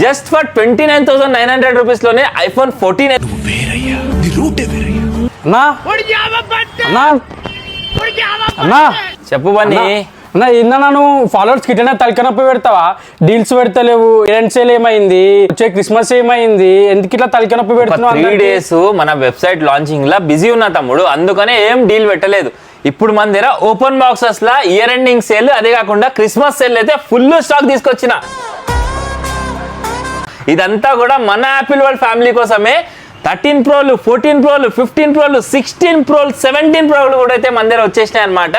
Just for 29,900 rupees లోనే iPhone 14 చెప్పు బన్నీ అన్న ఇందా నన్ను ఫాలోవర్స్ కిటనే తలకనొప్పి పెడతావా? డీల్స్ పెడతలేవు, ఈవెంట్ సేల్ ఏమైంది, వచ్చే క్రిస్మస్ ఏమైంది, ఎందుకు ఇట్లా తలకనొప్పి పెడుతున్నావు? 3 days మన వెబ్సైట్ లాంచింగ్ లా బిజీ ఉన్నా తమ్ముడు, అందుకనే ఏం డీల్ పెట్టలేదు. ఇప్పుడు మన దగ్గర ఓపెన్ బాక్సెస్ లా ఇయర్ ఎండింగ్ సేల్, అదే కాకుండా క్రిస్మస్ సేల్ అయితే ఫుల్ స్టాక్ తీసుకొచ్చిన. ఇదంతా కూడా మన యాపిల్ వరల్డ్ ఫ్యామిలీ కోసమే. 13 ప్రోలు, 14 ప్రోలు, 15 ప్రోలు, 16 ప్రోలు, 17 ప్రోలు కూడా అయితే మన దగ్గర వచ్చేసినాయి అనమాట.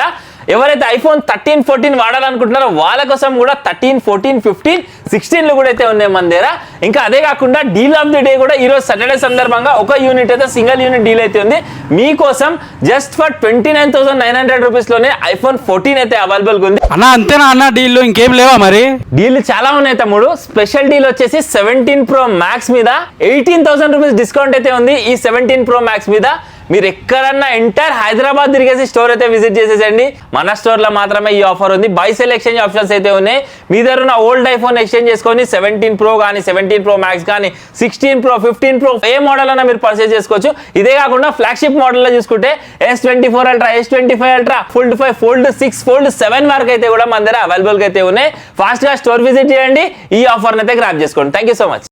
ఎవరైతే ఐఫోన్ 13, 14 వాడాలనుకుంటున్నారో వాళ్ళ కోసం కూడా 13, 14, 15, 16 కూడా అయితే ఉన్నాయి మన దగ్గర. ఇంకా అదే కాకుండా డీల్ ఆఫ్ ది డే కూడా ఈరోజు సాటర్డే సందర్భంగా ఒక యూనిట్ అయితే సింగిల్ యూనిట్ డీల్ అయితే ఉంది మీకోసం. జస్ట్ ఫర్ 29,900 రూపీస్ లోనే ఐఫోన్ 14 అయితే అవైలబుల్ ఉంది అన్న. అంతేనా అన్న డీల్? ఇంకేం లేవా మరి? డీల్ చాలా ఉన్నాయి తమ్ముడు. స్పెషల్ డీల్ వచ్చేసి 17 Pro Max మీద 18,000 రూపీస్ డిస్కౌంట్ అయితే ఉంది. ఈ 17 Pro Max మీద మీరు ఎక్కడన్నా ఎంటైర్ హైదరాబాద్ తిరిగేసి స్టోర్ అయితే విజిట్ చేసేసండి. మన స్టోర్ లో మాత్రమే ఈ ఆఫర్ ఉంది. బై సెల్ ఎక్స్చేంజ్ ఆప్షన్స్ అయితే ఉన్నాయి. మీ దగ్గర ఉన్న ఓల్డ్ ఐఫోన్ ఎక్స్చేంజ్ చేసుకొని 17 Pro కానీ 17 Pro Max కానీ 16 Pro, 15 Pro ఏ మోడల్ అన్నా మీరు పర్చేజ్ చేసుకోవచ్చు. ఇదే కాకుండా ఫ్లాగ్షిప్ మోడల్ లో చూసుకుంటే S24 Ultra, S25 Ultra, Fold 5, Fold 6, Fold 7 వరకు అయితే కూడా మన దగ్గర అవైలబుల్ గా అయితే ఉన్నాయి. ఫాస్ట్ గా స్టోర్ విజిట్ చేయండి, ఈ ఆఫర్ అయితే గ్రాబ్ చేసుకోండి. Thank you so much.